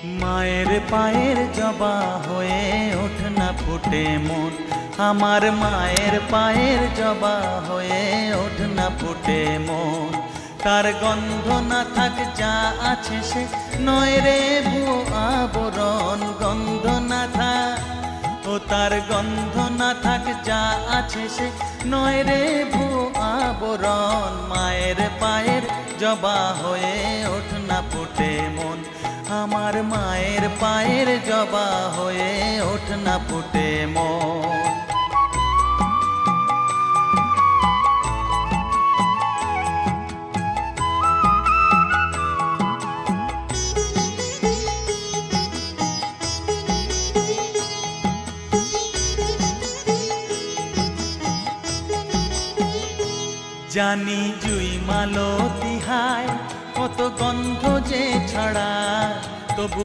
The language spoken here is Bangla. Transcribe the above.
মায়ের পায়ের জবা হয়ে ওঠ না ফুটে মন, আমার মায়ের পায়ের জবা হয়ে ওঠ না ফুটে মন। তার গন্ধ না থাক যা আছে সে নয় রে ভুয়ো আবরণ, গন্ধ না থাক ও তার গন্ধ না থাক যা আছে সে নয় রে ভুয়ো আবরণ। মায়ের পায়ের জবা হয়ে ওঠ না ফুটে মন, আমার মায়ের পায়ের জবা হয়ে ওঠ না ফুটে মন। জানি জুই মালতি হায় কত গন্ধ যে ছড়ায়, তবু